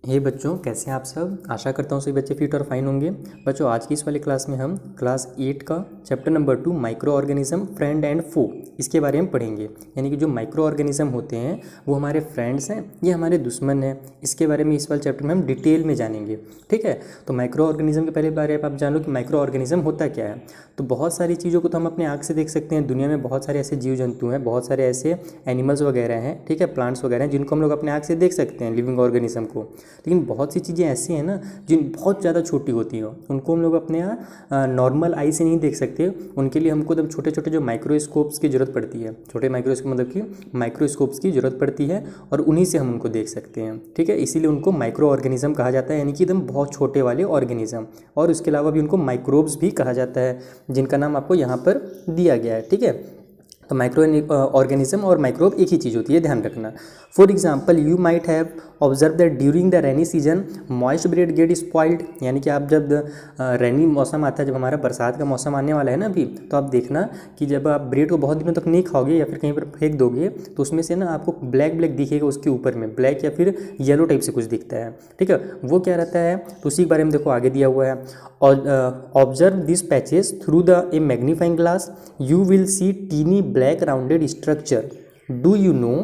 हे बच्चों, कैसे हैं आप सब। आशा करता हूँ सभी बच्चे फिट और फाइन होंगे। बच्चों, आज की इस वाले क्लास में हम क्लास 8 का chapter number 2 micro organism friend and foe इसके बारे में पढ़ेंगे। यानी कि जो माइक्रो ऑर्गेनिज्म होते हैं वो हमारे फ्रेंड्स हैं या हमारे दुश्मन हैं, इसके बारे में इस वाले चैप्टर में हम डिटेल में जानेंगे। ठीक है, तो माइक्रो ऑर्गेनिज्म के पहले बारे में आप जान लो कि माइक्रो ऑर्गेनिज्म होता क्या है। तो बहुत सारी चीज़ों को तो हम अपने आँख से देख सकते हैं। दुनिया में बहुत सारे ऐसे जीव जंतु हैं, बहुत सारे ऐसे एनिमल्स वगैरह हैं, ठीक है, प्लांट्स वगैरह हैं, जिनको हम लोग अपने आँख से देख सकते हैं, लिविंग ऑर्गेनिज्म को। लेकिन बहुत सी चीज़ें ऐसी हैं ना जिन बहुत ज़्यादा छोटी होती हो, उनको हम लोग अपने यहाँ नॉर्मल आई से नहीं देख सकते। उनके लिए हमको एकदम छोटे छोटे जो माइक्रोस्कोप्स की ज़रूरत पड़ती है, छोटे माइक्रोस्कोप मतलब कि माइक्रोस्कोप्स की ज़रूरत पड़ती है, और उन्हीं से हम उनको देख सकते हैं। ठीक है, इसीलिए उनको माइक्रो ऑर्गेनिज्म कहा जाता है, यानी कि एकदम बहुत छोटे वाले ऑर्गेनिज्म। और उसके अलावा भी उनको माइक्रोब्स भी कहा जाता है, जिनका नाम आपको यहाँ पर दिया गया है। ठीक है, तो माइक्रो ऑर्गेनिज्म और माइक्रोब एक ही चीज़ होती है, ध्यान रखना। For example, you might have observe that during the rainy season moist bread gate spoiled. यानी कि आप जब रेनी मौसम आता है, जब हमारा बरसात का मौसम आने वाला है ना अभी, तो आप देखना कि जब आप ब्रेड को बहुत दिनों तक नहीं खाओगे या फिर कहीं पर फेंक दोगे, तो उसमें से ना आपको ब्लैक ब्लैक दिखेगा, उसके ऊपर में ब्लैक या फिर येलो टाइप से कुछ दिखता है। ठीक है, वो क्या रहता है, तो उसी के बारे में देखो आगे दिया हुआ है। Observe this patches through the a magnifying glass, you will see tiny black rounded structure. Do you know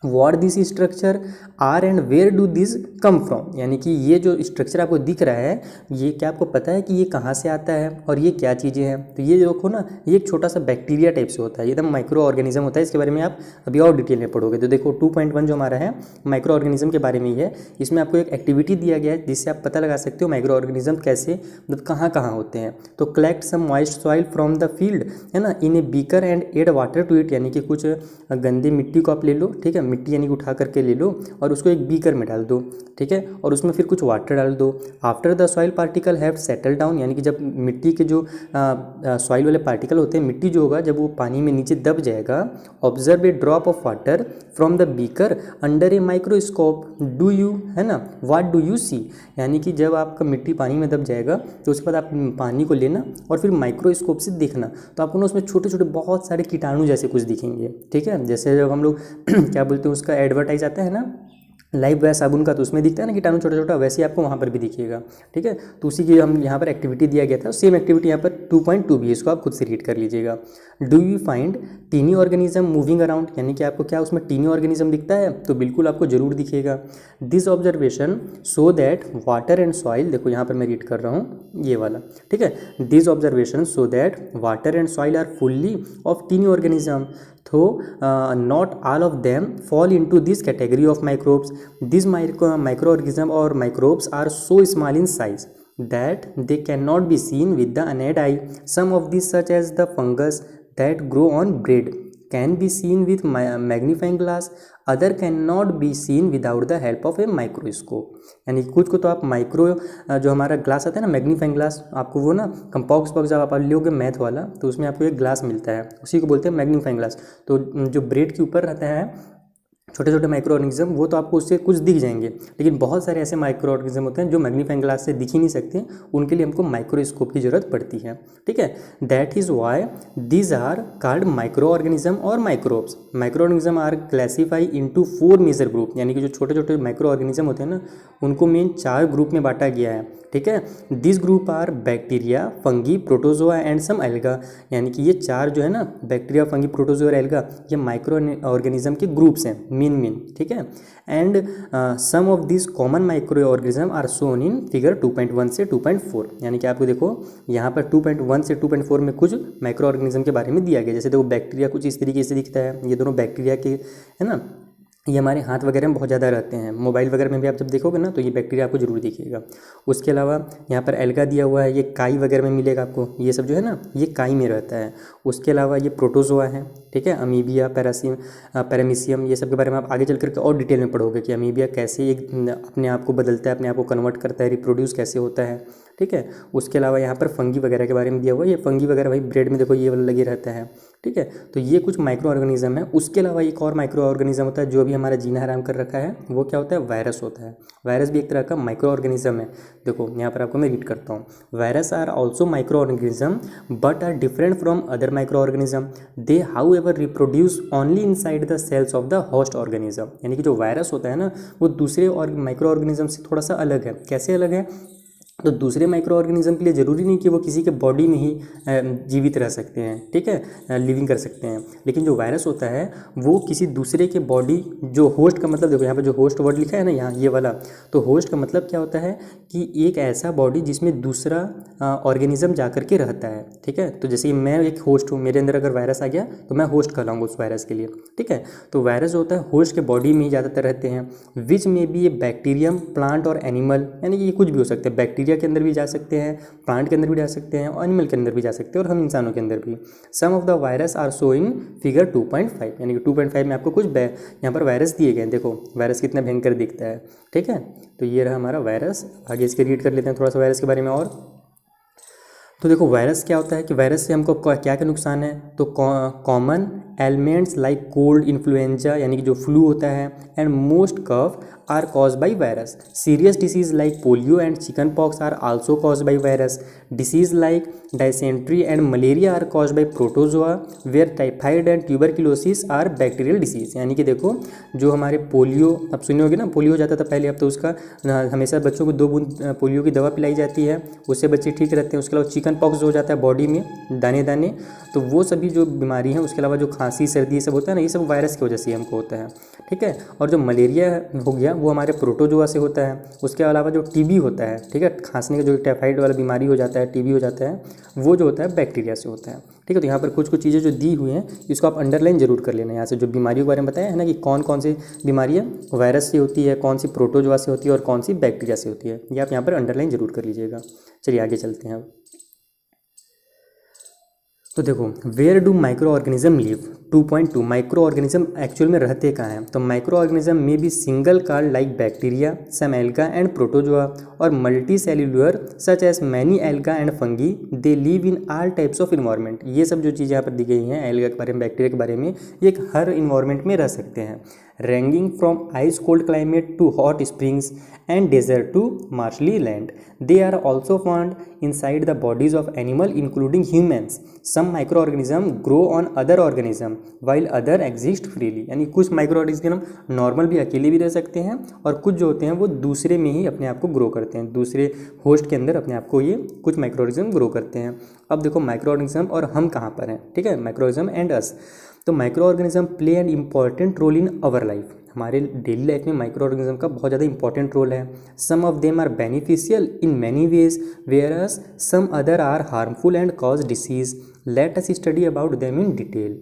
what this structure are and where do this come from. यानी कि ये जो स्ट्रक्चर आपको दिख रहा है, ये क्या आपको पता है कि ये कहाँ से आता है और ये क्या चीज़ें हैं। तो ये देखो ना, ये एक छोटा सा बैक्टीरिया टाइप से होता है, ये एकदम माइक्रो ऑर्गेनिज्म होता है। इसके बारे में आप अभी और डिटेल में पढ़ोगे। तो देखो 2.1 जो हमारा है माइक्रो ऑर्गेनिज्म के बारे में ही है। इसमें आपको एक एक्टिविटी दिया गया है जिससे आप पता लगा सकते हो माइक्रो ऑर्गेनिज्म कैसे, मतलब कहाँ कहाँ होते हैं। तो collect some moist soil from the field, है ना, in a beaker and add water to it. यानी कि कुछ गंदी मिट्टी को आप ले लो, ठीक है, मिट्टी यानी कि उठा करके ले लो और उसको एक बीकर में डाल दो, ठीक है, और उसमें फिर कुछ वाटर डाल दो। After the soil particle have settle down, यानी कि जब मिट्टी के जो सॉइल वाले पार्टिकल होते हैं, मिट्टी जो होगा जब वो पानी में नीचे दब जाएगा, observe a drop of water from the beaker under a microscope. Do you, है ना, व्हाट डू यू सी। यानी कि जब आपका मिट्टी पानी में दब जाएगा तो उसके बाद आप पानी को लेना और फिर माइक्रोस्कोप से देखना, तो आपको ना उसमें छोटे छोटे बहुत सारे कीटाणु जैसे कुछ दिखेंगे। ठीक है, जैसे जब हम लोग क्या बोलते हैं, उसका एडवर्टाइज आता है ना लाइव बॉय साबुन का, तो उसमें दिखता है ना कीटाणु छोटा छोटा, वैसे ही आपको वहाँ पर भी दिखेगा। ठीक है, तो उसी की हम यहाँ पर एक्टिविटी दिया गया था, सेम एक्टिविटी यहाँ पर 2.2 भी, इसको आप खुद से रीड कर लीजिएगा। Do you find tiny organism moving around. यानी कि आपको क्या उसमें टीनी ऑर्गेनिज्म दिखता है, तो बिल्कुल आपको जरूर दिखेगा। This observation so that water and soil, देखो यहाँ पर मैं रीड कर रहा हूँ ये वाला, ठीक है, this observation so that water and soil are fully of tiny organism, though not all of them fall into this category of microbes. These microorganisms or microbes are so small in size that they cannot be seen with the naked eye. Some of these, such as the fungus that grow on bread, can be seen with magnifying glass. Other cannot be seen without the help of a microscope. यानी कुछ को तो आप micro जो हमारा glass आता है ना, मैग्नीफाइंग ग्लास, आपको वो ना कंपास बॉक्स जब आप लोगे मैथ वाला, तो उसमें आपको एक ग्लास मिलता है, उसी को बोलते हैं मैग्नीफाइंग ग्लास। तो जो ब्रेड के ऊपर रहता है छोटे छोटे माइक्रो ऑर्गेनिज्म, वो तो आपको उससे कुछ दिख जाएंगे, लेकिन बहुत सारे ऐसे माइक्रो ऑर्गेनिज्म होते हैं जो मैग्नीफाइंग ग्लास से दिख ही नहीं सकते, उनके लिए हमको माइक्रोस्कोप की जरूरत पड़ती है। ठीक है, that is why these are called micro organism और microbes. Micro organism are classify into 4 major group. यानी कि जो छोटे छोटे माइक्रो ऑर्गेनिज्म होते हैं ना, उनको मेन 4 ग्रुप में बांटा गया है। ठीक है, this group are bacteria, fungi, protozoa and some alga. यानी कि ये 4 जो है ना, बैक्टीरिया, फंगी, प्रोटोजोआ और एल्गा, ये माइक्रो ऑर्गेनिज्म के ग्रुप्स हैं मेन। ठीक है, and some of this common micro organism are shown in figure 2.1 से 2.4। यानी कि आपको देखो यहाँ पर 2.1 से 2.4 में कुछ माइक्रो ऑर्गेनिज्म के बारे में दिया गया। जैसे देखो बैक्टीरिया कुछ इस तरीके से दिखता है, ये दोनों बैक्टीरिया के, है ना, ये हमारे हाथ वगैरह में बहुत ज़्यादा रहते हैं, मोबाइल वगैरह में भी आप जब देखोगे ना, तो ये बैक्टीरिया आपको जरूर दिखेगा। उसके अलावा यहाँ पर एल्गा दिया हुआ है, ये काई वगैरह में मिलेगा आपको, ये सब जो है ना, ये काई में रहता है। उसके अलावा ये प्रोटोजोआ है, ठीक है, अमीबिया, पैरामीशियम, ये सब के बारे में आप आगे चल करके और डिटेल में पढ़ोगे कि अमीबिया कैसे एक अपने आप को बदलता है, अपने आप को कन्वर्ट करता है, रिप्रोड्यूस कैसे होता है। ठीक है, उसके अलावा यहाँ पर फंगी वगैरह के बारे में दिया हुआ है। ये फंगी वगैरह भाई ब्रेड में देखो ये वाला लगे रहता है। ठीक है, तो ये कुछ माइक्रो ऑर्गेनिज्म है। उसके अलावा एक और माइक्रो ऑर्गेनिज्म होता है जो अभी भी हमारा जीना हराम कर रखा है वो क्या होता है, वायरस होता है। वायरस भी एक तरह का माइक्रो ऑर्गेनिज्म है। देखो यहाँ पर आपको मैं रीड करता हूँ, virus are also micro organism but are different from other micro organism, they however reproduce only inside the cells of the host organism. यानी कि जो वायरस होता है ना वो दूसरे माइक्रो ऑर्गेनिज्म से थोड़ा सा अलग है। कैसे अलग है, तो दूसरे माइक्रो ऑर्गेनिज्म के लिए ज़रूरी नहीं कि वो किसी के बॉडी में ही जीवित रह सकते हैं, ठीक है, लिविंग कर सकते हैं। लेकिन जो वायरस होता है वो किसी दूसरे के बॉडी, जो होस्ट का मतलब देखो यहाँ पर जो होस्ट वर्ड लिखा है ना यहाँ ये वाला, तो होस्ट का मतलब क्या होता है कि एक ऐसा बॉडी जिसमें दूसरा ऑर्गेनिज्म जा कर के रहता है, ठीक है। तो जैसे कि मैं एक होस्ट हूँ, मेरे अंदर अगर वायरस आ गया तो मैं होस्ट कहलाऊंगा उस वायरस के लिए, ठीक है। तो वायरस होता है होस्ट के बॉडी में ही ज़्यादातर रहते हैं, विच में बी ए बैक्टीरियम, प्लांट और एनिमल, यानी कि ये कुछ भी हो सकते हैं, बैक्टीरिया के अंदर भी जा सकते हैं, प्लांट के अंदर भी जा सकते हैं, और एनिमल के अंदर भी जा सकते हैं, और हम इंसानों के अंदर भी। Some of the virus are show in figure 2.5, यानी कि 2.5 में आपको कुछ यहाँ पर वायरस दिए गए हैं। देखो वायरस कितना भयंकर दिखता है, ठीक है। तो ये रहा हमारा वायरस। आगे इसके रीड कर लेते हैं थोड़ा सा वायरस के बारे में और। तो देखो वायरस क्या होता है कि वायरस से हमको क्या क्या नुकसान है, तो common ailments like cold, influenza यानी कि जो फ्लू होता है, and most cough are cause by virus. Serious disease like polio and chicken pox are also cause by virus. Disease like dysentery and malaria are cause by protozoa, where typhoid and tuberculosis are bacterial disease. यानी कि देखो जो हमारे polio, अब सुने होगे ना polio जाता था पहले, अब तो उसका हमेशा बच्चों को 2 बूंद पोलियो की दवा पिलाई जाती है, उससे बच्चे ठीक रहते हैं। उसके अलावा चिकन पॉक्स हो जाता है बॉडी में दाने दाने, तो वो सभी जो बीमारी हैं, उसके अलावा जो खांसी सर्दी ये सब होता है ना, ये सब वायरस की वजह से हमको होता है, ठीक है। और जो मलेरिया हो गया वो हमारे प्रोटोजोआ से होता है। उसके अलावा जो टीबी होता है, ठीक है, खांसने का जो टाइफाइड वाला बीमारी हो जाता है, टीबी हो जाता है, वो जो होता है बैक्टीरिया से होता है, ठीक है। तो यहाँ पर कुछ कुछ चीज़ें जो दी हुई हैं इसको आप अंडरलाइन जरूर कर लेना। यहाँ से जो बीमारियों के बारे में बताया है ना कि कौन कौन सी बीमारियाँ वायरस से होती है, कौन सी प्रोटोजोआ से होती है और कौन सी बैक्टीरिया से होती है, ये आप यहाँ पर अंडरलाइन जरूर कर लीजिएगा। चलिए आगे चलते हैं अब। तो देखो where do micro organism live, 2.2 micro organism actual में रहते कहाँ हैं। तो माइक्रो ऑर्गेनिज्म में भी single card like bacteria, some alga and protozoa, और multi cellular such as many alga and fungi, they live in all types of environment. ये सब जो चीज़ें यहाँ पर दी गई हैं एल्गा के बारे में, बैक्टीरिया के बारे में, ये हर इन्वायरमेंट में रह सकते हैं। ranging from ice cold climate to hot springs and desert to marshy land. They are also found inside the bodies of animal including humans. Some microorganisms grow on other organisms while other exist freely. यानी कुछ microorganism normal भी अकेले भी रह सकते हैं और कुछ जो होते हैं वो दूसरे में ही अपने आप को ग्रो करते हैं, दूसरे होस्ट के अंदर अपने आप को ये कुछ माइक्रोऑर्गेनिज्म ग्रो करते हैं। अब देखो माइक्रोऑर्गेनिज्म और हम कहाँ पर हैं, ठीक है, माइक्रोऑर्गेनिज्म एंड अस। तो micro organism play an important role in our life. हमारे डेली लाइफ में माइक्रो ऑर्गेनिज्म का बहुत ज़्यादा इंपॉर्टेंट रोल है। Some of them are beneficial in many ways whereas some other are harmful and cause disease. Let us study about them in detail.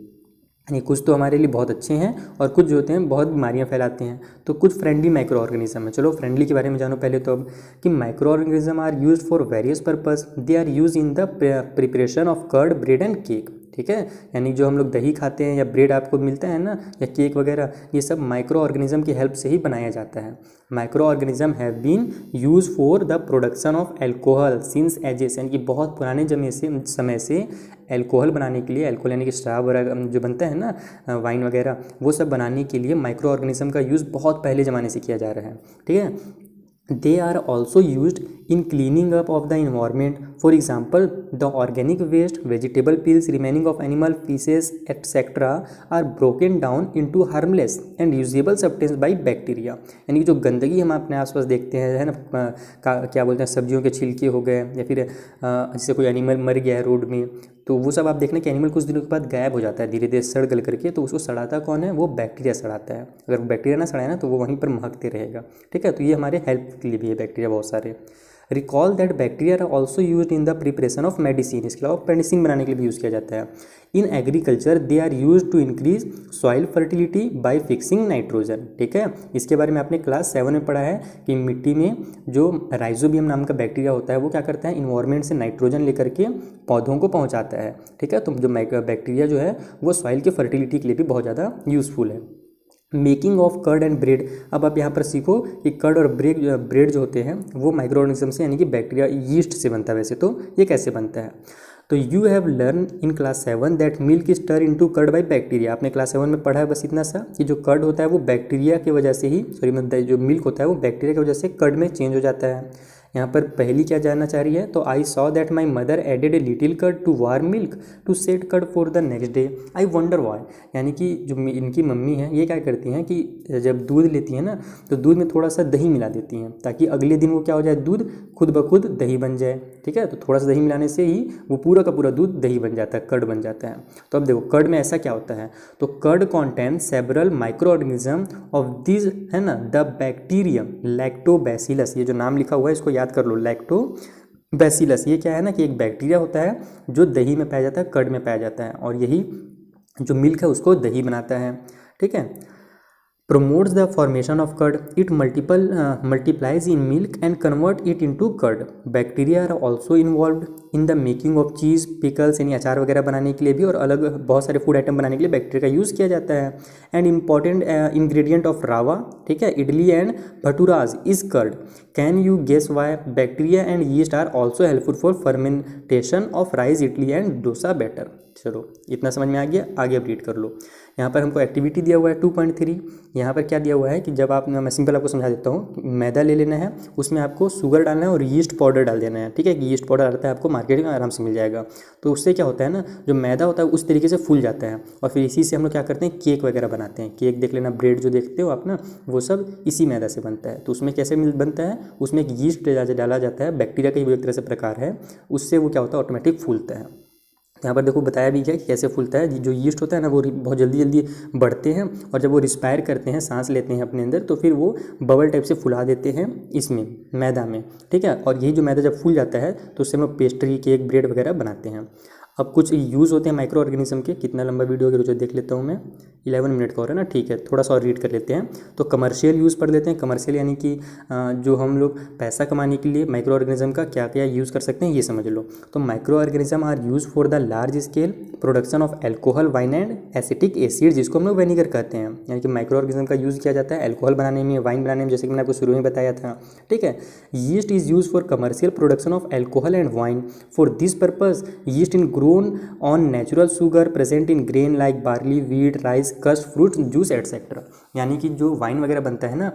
यानी कुछ तो हमारे लिए बहुत अच्छे हैं और कुछ जो होते हैं बहुत बीमारियां फैलाते हैं। तो कुछ फ्रेंडली माइक्रो ऑर्गेनिज्म है। चलो फ्रेंडली के बारे में जानो पहले तो अब कि micro organism are use for various purpose. They are use in the preparation of curd, bread and cake, ठीक है। यानी जो हम लोग दही खाते हैं या ब्रेड आपको मिलता है ना या केक वगैरह, ये सब माइक्रो ऑर्गेनिज्म की हेल्प से ही बनाया जाता है। Micro organism have been use for the production of alcohol since ages. यानी कि बहुत पुराने समय से एल्कोहल बनाने के लिए, एल्कोहल यानी कि शराब वगैरह जो बनता है ना, वाइन वगैरह, वो सब बनाने के लिए माइक्रो ऑर्गेनिज्म का यूज़ बहुत पहले ज़माने से किया जा रहा है, ठीक है। They are also used in cleaning up of the environment. For example, the organic waste, vegetable peels remaining of animal feces, etc. are broken down into harmless and usable substance by bacteria. यानी कि जो गंदगी हम अपने आसपास देखते हैं, है ना, क्या बोलते हैं, सब्जियों के छिलके हो गए या फिर जैसे कोई एनिमल मर गया है रोड में, तो वो सब आप देखना कि एनिमल कुछ दिनों के बाद गायब हो जाता है धीरे धीरे सड़ गल करके। तो उसको सड़ाता कौन है, वो बैक्टीरिया सड़ाता है। अगर बैक्टीरिया ना सड़ाए ना तो वो वहीं पर महकते रहेगा, ठीक है। तो ये हमारे हेल्प के लिए भी है बैक्टीरिया बहुत सारे। Recall that bacteria are also use in the preparation of medicine. इसके अलावा मेडिसिन बनाने के लिए भी यूज़ किया जाता है। In agriculture they are use to increase soil fertility by fixing nitrogen, ठीक है। इसके बारे में आपने क्लास 7 में पढ़ा है कि मिट्टी में जो राइजोबियम नाम का बैक्टीरिया होता है वो क्या करता है, इन्वायरमेंट से नाइट्रोजन लेकर के पौधों को पहुँचाता है, ठीक है। तो जो बैक्टीरिया जो है वो सॉइल की फर्टिलिटी के लिए भी बहुत ज़्यादा यूज़फुल है। Making of curd and bread. अब आप यहाँ पर सीखो कि कर्ड और ब्रेड जो होते हैं वो माइक्रो ऑर्गेनिज्म से यानी कि बैक्टीरिया यीस्ट से बनता है। वैसे तो ये कैसे बनता है, तो you have learn in class 7 that milk is turn into curd by bacteria. आपने क्लास 7 में पढ़ा है बस इतना सा कि जो कर्ड होता है वो बैक्टीरिया की वजह से ही, सॉरी मतलब जो मिल्क होता है वो बैक्टीरिया की वजह से कर्ड में चेंज हो जाता है। यहाँ पर पहली क्या जानना चाह रही है, तो I saw that my mother added a little curd to warm milk to set curd for the next day, I wonder why. यानी कि जो इनकी मम्मी है ये क्या करती हैं कि जब दूध लेती हैं ना तो दूध में थोड़ा सा दही मिला देती हैं ताकि अगले दिन वो क्या हो जाए, दूध खुद ब खुद दही बन जाए। ठीक है, तो थोड़ा सा दही मिलाने से ही वो पूरा का पूरा दूध दही बन जाता है, कर्ड बन जाता है। तो अब देखो कर्ड में ऐसा क्या होता है, तो curd contain several micro organism of this, है ना, द बैक्टीरियम लैक्टोबैसिलस। ये जो नाम लिखा हुआ है इसको याद कर लो, लैक्टोबैसिलस। ये क्या है ना कि एक बैक्टीरिया होता है जो दही में पाया जाता है, कर्ड में पाया जाता है, और यही जो मिल्क है उसको दही बनाता है। ठीक है, promotes the formation of curd. It multiplies in milk and convert it into curd. Bacteria are also involved in the making of cheese, pickles, यानी अचार वगैरह बनाने के लिए भी और अलग बहुत सारे फूड आइटम बनाने के लिए बैक्टीरिया का यूज़ किया जाता है। And important ingredient of rava, ठीक है, idli and bhaturas is curd. Can you guess why? Bacteria and yeast are also helpful for fermentation of rice, idli and dosa batter. चलो इतना समझ में आ गया, आगे अब रीड कर लो। यहाँ पर हमको एक्टिविटी दिया हुआ है 2.3। यहाँ पर क्या दिया हुआ है कि जब आप, मैं सिंपल आपको समझा देता हूँ, मैदा ले लेना है, उसमें आपको शुगर डालना है और यीस्ट पाउडर डाल देना है। ठीक है, कि यीस्ट पाउडर आता है आपको मार्केट में आराम से मिल जाएगा। तो उससे क्या होता है ना, जो मैदा होता है उस तरीके से फूल जाता है और फिर इसी से हम लोग क्या करते हैं, केक वगैरह बनाते हैं। केक देख लेना, ब्रेड जो देखते हो आप ना, वो सब इसी मैदा से बनता है। तो उसमें कैसे बनता है, उसमें एक यीस्ट डाला जाता है, बैक्टीरिया का ही एक तरह से प्रकार है, उससे वो क्या होता है, ऑटोमेटिक फूलता है। यहाँ पर देखो बताया भी क्या कि कैसे फूलता है। जो यीस्ट होता है ना वो बहुत जल्दी जल्दी बढ़ते हैं और जब वो रिस्पायर करते हैं, सांस लेते हैं अपने अंदर, तो फिर वो बबल टाइप से फुला देते हैं इसमें मैदा में। ठीक है, और यही जो मैदा जब फूल जाता है तो उससे हम लोग पेस्ट्री, केक, ब्रेड वगैरह बनाते हैं। अब कुछ यूज़ होते हैं माइक्रो ऑर्गेनिज्म के। कितना लंबा वीडियो हो गया देख लेता हूँ मैं, 11 मिनट का हो रहा है ना। ठीक है, थोड़ा सा और रीड कर लेते हैं। तो कमर्शियल यूज़ पढ़ लेते हैं। कमर्शियल यानी कि जो हम लोग पैसा कमाने के लिए माइक्रो ऑर्गेनिज्म का क्या क्या यूज़ कर सकते हैं ये समझ लो। तो micro organism are use for the large scale production of alcohol, wine and acetic acid, जिसको हम लोग वेनिगर कहते हैं। यानी कि माइक्रो ऑर्गेनिज्म का यूज़ किया जाता है एल्कोहल बनाने में, वाइन बनाने में, जैसे कि मैंने आपको शुरू में बताया था। ठीक है, yeast is use for commercial production of alcohol and wine. For this purpose yeast in grown on natural sugar present in grain like barley, wheat, rice, कस्ट, फ्रूट्स, जूस एटसेट्रा। यानी कि जो वाइन वगैरह बनता है ना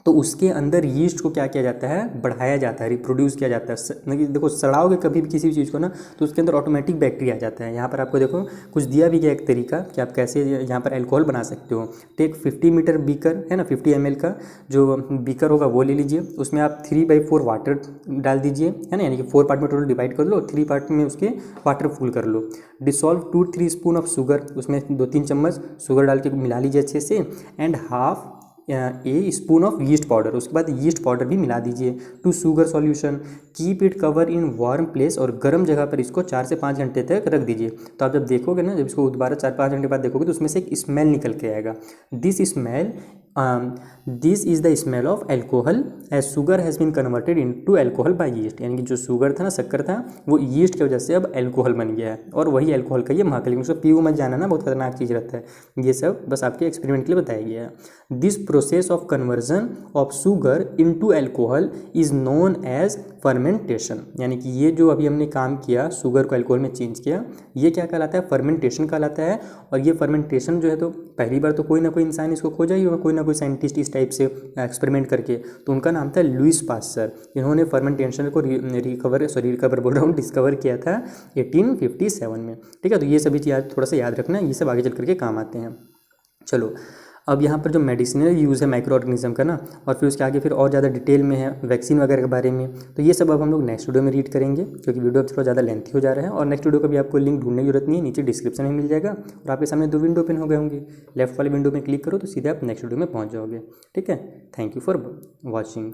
तो उसके अंदर यीस्ट को क्या किया जाता है, बढ़ाया जाता है, रिप्रोड्यूस किया जाता है। देखो सड़ाओगे कभी भी किसी भी चीज़ को ना तो उसके अंदर ऑटोमेटिक बैक्टीरिया आ जाता है। यहाँ पर आपको देखो कुछ दिया भी गया एक तरीका कि आप कैसे यहाँ पर अल्कोहल बना सकते हो। टेक 50 मीटर बीकर है ना, 50 ml का जो बीकर होगा वो ले लीजिए, उसमें आप 3/4 वाटर डाल दीजिए, है ना, यानी कि 4 पार्ट में टोटल डिवाइड कर लो, 3 पार्ट में उसके वाटर फुल कर लो। डिसॉल्व 2-3 स्पून ऑफ शुगर, उसमें 2-3 चम्मच शुगर डाल के मिला लीजिए अच्छे से। And half a spoon of yeast powder, उसके बाद यीस्ट पाउडर भी मिला दीजिए to sugar solution. Keep it cover in warm place, और गर्म जगह पर इसको 4 से 5 घंटे तक रख दीजिए। तो आप जब देखोगे ना, जब इसको दोबारा 4-5 घंटे बाद देखोगे तो उसमें से एक स्मेल निकल के आएगा। This is the smell of alcohol as sugar has been converted into alcohol by yeast. यानी कि जो शुगर था ना, शक्कर था, वो यीस्ट की वजह से अब एल्कोहल बन गया है और वही एल्कोहल का ये महक। लेकिन उसको पीओ मत जाना ना, बहुत खतरनाक चीज़ रहता है। ये सब बस आपके एक्सपेरिमेंट के लिए बताया गया है। This process of conversion of sugar into alcohol is known as fermentation. यानी कि ये जो अभी हमने काम किया, शुगर को एल्कोहल में चेंज किया, ये क्या कहलाता है, फर्मेंटेशन कहलाता है। और ये फर्मेंटेशन जो है तो पहली बार तो कोई ना कोई इंसान इसको खोजा ही होगा, कोई ना कोई साइंटिस्ट इस टाइप से एक्सपेरिमेंट करके। तो उनका नाम था लुइस पास्चर। इन्होंने फर्मेंटेशन को रिकवर बोल रहा हूँ, डिस्कवर किया था 1857 में। ठीक है, तो ये सभी चीज़ थोड़ा सा याद रखना, ये सब आगे चल करके काम आते हैं। चलो अब यहाँ पर जो मेडिसिनल यूज़ है माइक्रो ऑर्गेनिज्म का ना, और फिर उसके आगे फिर और ज़्यादा डिटेल में है वैक्सीन वगैरह के बारे में, तो ये सब अब हम लोग नेक्स्ट वीडियो में रीड करेंगे, क्योंकि वीडियो अब थोड़ा ज़्यादा लेंथी हो जा रहा है। और नेक्स्ट वीडियो का भी आपको लिंक ढूंढने की जरूरत नहीं है, नीचे डिस्क्रिप्शन में मिल जाएगा। और आपके सामने 2 विंडो ओपन हो गए होंगे, लेफ्ट वाले विंडो में क्लिक करो तो सीधे आप नेक्स्ट वीडियो में पहुँच जाओगे। ठीक है, थैंक यू फॉर वॉचिंग।